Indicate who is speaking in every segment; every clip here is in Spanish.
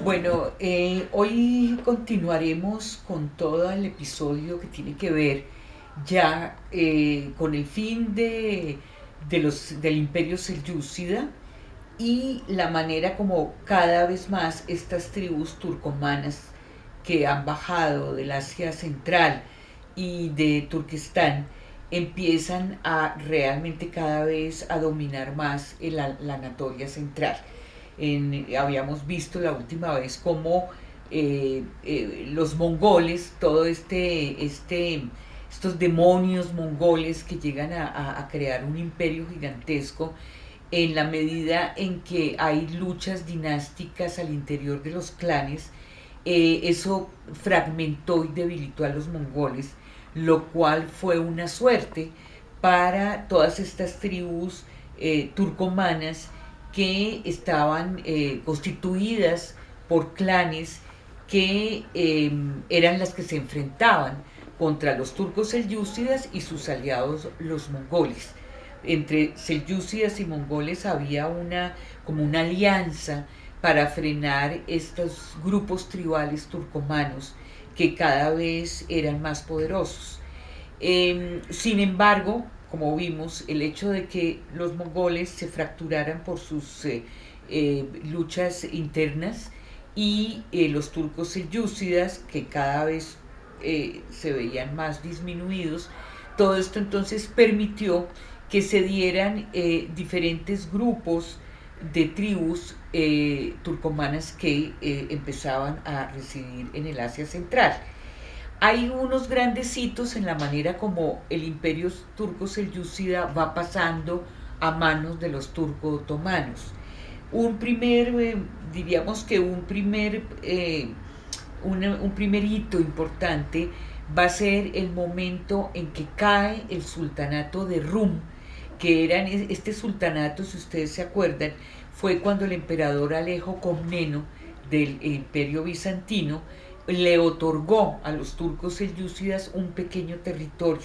Speaker 1: Bueno, hoy continuaremos con todo el episodio que tiene que ver ya con el fin del imperio selyúcida y la manera como cada vez más estas tribus turcomanas que han bajado del Asia Central y de Turquestán empiezan a realmente cada vez a dominar más la Anatolia Central. Habíamos visto la última vez cómo los mongoles, estos demonios mongoles que llegan a crear un imperio gigantesco, en la medida en que hay luchas dinásticas al interior de los clanes, eso fragmentó y debilitó a los mongoles, lo cual fue una suerte para todas estas tribus turcomanas que estaban constituidas por clanes que eran las que se enfrentaban contra los turcos selyúcidas y sus aliados los mongoles. Entre selyúcidas y mongoles había como una alianza para frenar estos grupos tribales turcomanos que cada vez eran más poderosos. Sin embargo, como vimos, el hecho de que los mongoles se fracturaran por sus luchas internas y los turcos selyúcidas, que cada vez se veían más disminuidos, todo esto entonces permitió que se dieran diferentes grupos de tribus turcomanas que empezaban a residir en el Asia Central. Hay unos grandes hitos en la manera como el imperio turco selyúcida va pasando a manos de los turco-otomanos. Diríamos que un primer hito importante va a ser el momento en que cae el sultanato de Rum, que este sultanato, si ustedes se acuerdan, fue cuando el emperador Alejo Comneno del imperio bizantino le otorgó a los turcos selyúcidas un pequeño territorio,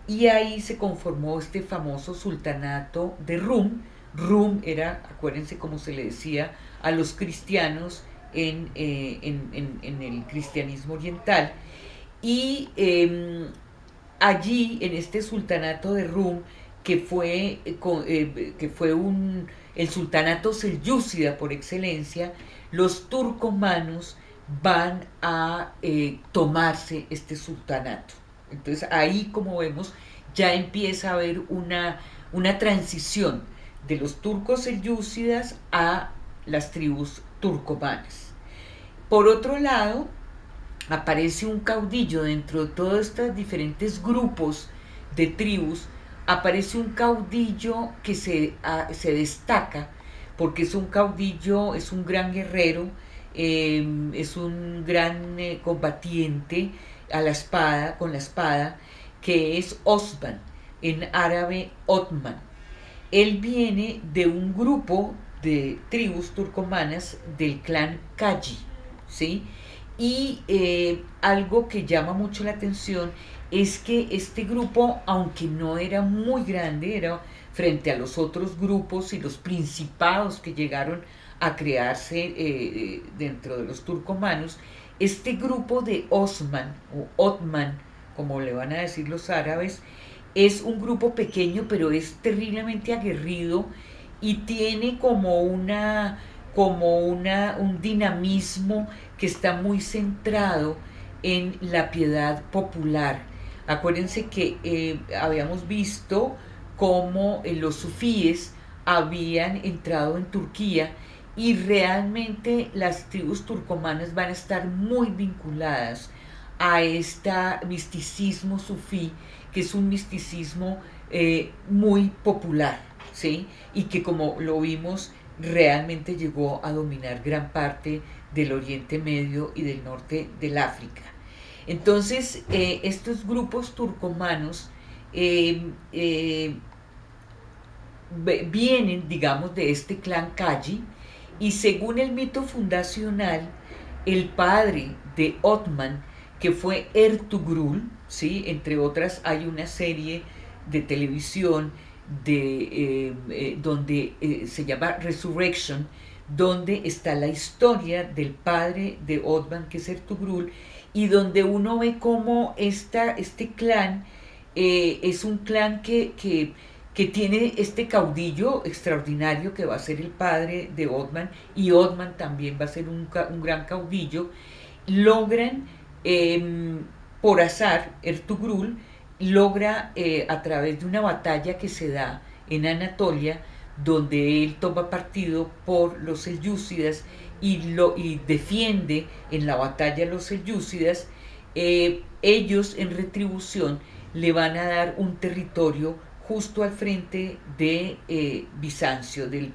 Speaker 1: y ahí se conformó este famoso sultanato de Rum. Rum era, acuérdense cómo se le decía a los cristianos en el cristianismo oriental, y allí en este sultanato de Rum, que fue el sultanato selyúcida por excelencia, los turcomanos van a tomarse este sultanato. Entonces ahí, como vemos, ya empieza a haber una transición de los turcos selyúcidas a las tribus turcomanas. Por otro lado, aparece un caudillo dentro de todos estos diferentes grupos de tribus. Aparece un caudillo que se destaca porque es un caudillo, es un gran guerrero, es un gran combatiente a la espada, con la espada, que es Osman, en árabe Otman. Él viene de un grupo de tribus turcomanas del clan Kaji, ¿sí? Y algo que llama mucho la atención es que este grupo, aunque no era muy grande, era frente a los otros grupos y los principados que llegaron a crearse dentro de los turcomanos, este grupo de Osman o Otman, como le van a decir los árabes, es un grupo pequeño, pero es terriblemente aguerrido y tiene un dinamismo que está muy centrado en la piedad popular. Acuérdense que habíamos visto cómo los sufíes habían entrado en Turquía, y realmente las tribus turcomanas van a estar muy vinculadas a este misticismo sufí, que es un misticismo muy popular, ¿sí? Y que, como lo vimos, realmente llegó a dominar gran parte del Oriente Medio y del norte del África. Entonces, estos grupos turcomanos eh, eh, vienen, digamos, de este clan Kaji, y según el mito fundacional, el padre de Otman, que fue Ertugrul, ¿sí? Entre otras, hay una serie de televisión donde se llama Resurrection, donde está la historia del padre de Othman, que es Ertugrul, y donde uno ve cómo este clan es un clan que tiene este caudillo extraordinario que va a ser el padre de Othman, y Othman también va a ser un gran caudillo. Logran, por azar, Ertugrul logra, a través de una batalla que se da en Anatolia, donde él toma partido por los selyúcidas y defiende en la batalla a los selyúcidas. Ellos en retribución le van a dar un territorio justo al frente de Bizancio, del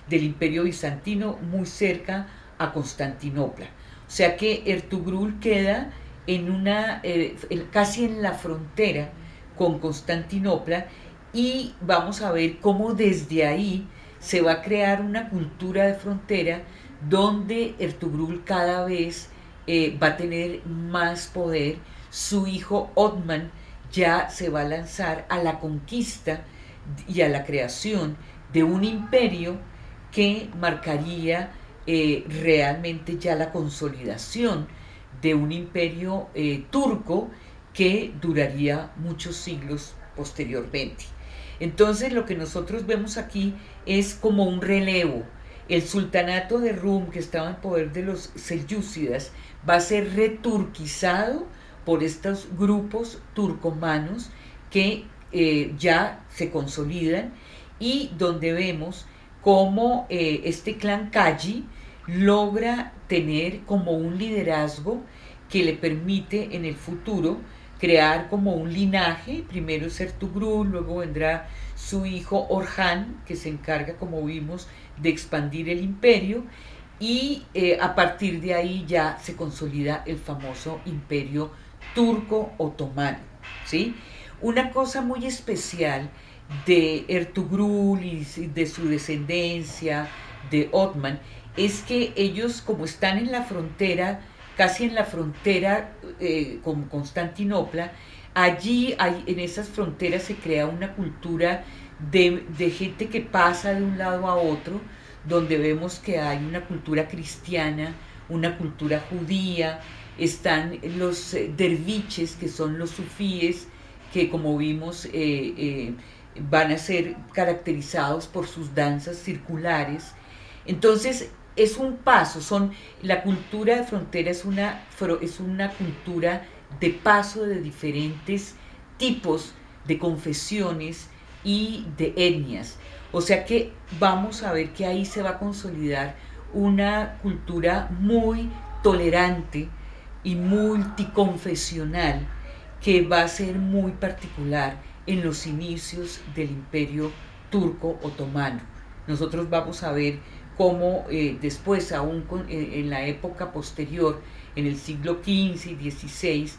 Speaker 1: imperio bizantino, muy cerca a Constantinopla. O sea que Ertugrul queda casi en la frontera con Constantinopla, y vamos a ver cómo desde ahí se va a crear una cultura de frontera donde Ertugrul cada vez va a tener más poder. Su hijo Othman ya se va a lanzar a la conquista y a la creación de un imperio que marcaría realmente ya la consolidación de un imperio turco que duraría muchos siglos posteriormente. Entonces lo que nosotros vemos aquí es como un relevo. El sultanato de Rum, que estaba en poder de los selyúcidas, va a ser returquizado por estos grupos turcomanos que ya se consolidan, y donde vemos cómo este clan Kaji logra tener como un liderazgo que le permite en el futuro crear como un linaje. Primero es Ertugrul, luego vendrá su hijo Orhan, que se encarga, como vimos, de expandir el imperio, y a partir de ahí ya se consolida el famoso imperio turco-otomano, ¿sí? Una cosa muy especial de Ertugrul y de su descendencia, de Othman, es que ellos, como están en la frontera, casi en la frontera con Constantinopla, allí en esas fronteras se crea una cultura de gente que pasa de un lado a otro, donde vemos que hay una cultura cristiana, una cultura judía. Están los derviches, que son los sufíes, que como vimos van a ser caracterizados por sus danzas circulares. Entonces es un paso, la cultura de frontera es una cultura de paso de diferentes tipos de confesiones y de etnias. O sea que vamos a ver que ahí se va a consolidar una cultura muy tolerante y multiconfesional, que va a ser muy particular en los inicios del imperio turco otomano. Nosotros vamos a ver cómo después, aún en la época posterior, en el siglo XV y XVI,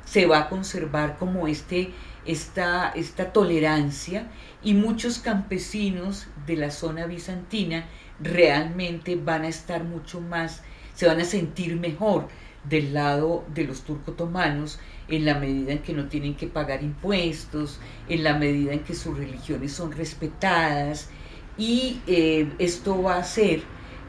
Speaker 1: se va a conservar como esta tolerancia, y muchos campesinos de la zona bizantina realmente van a estar mucho más, se van a sentir mejor del lado de los turco-otomanos, en la medida en que no tienen que pagar impuestos, en la medida en que sus religiones son respetadas, y esto va a hacer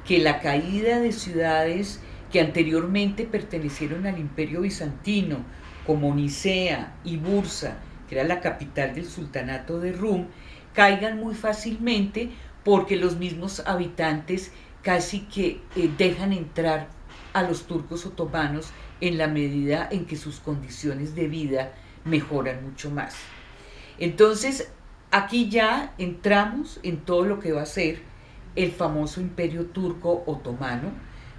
Speaker 1: que la caída de ciudades que anteriormente pertenecieron al imperio bizantino, como Nicea y Bursa, que era la capital del sultanato de Rum, caigan muy fácilmente, porque los mismos habitantes casi que dejan entrar a los turcos otomanos en la medida en que sus condiciones de vida mejoran mucho más. Entonces, aquí ya entramos en todo lo que va a ser el famoso imperio turco otomano.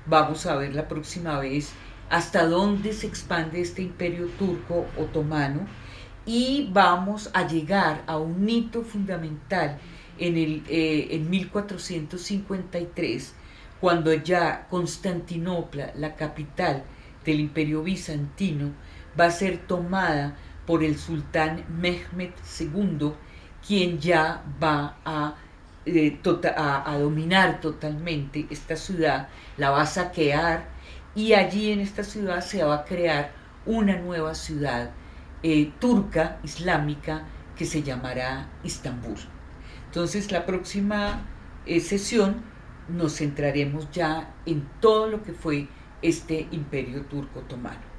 Speaker 1: Vamos a ver la próxima vez hasta dónde se expande este imperio turco otomano, y vamos a llegar a un hito fundamental en 1453, cuando ya Constantinopla, la capital del imperio bizantino, va a ser tomada por el sultán Mehmed II, quien ya va a dominar totalmente esta ciudad, la va a saquear, y allí en esta ciudad se va a crear una nueva ciudad turca, islámica, que se llamará Istambul. Entonces la próxima sesión nos centraremos ya en todo lo que fue este imperio turco otomano.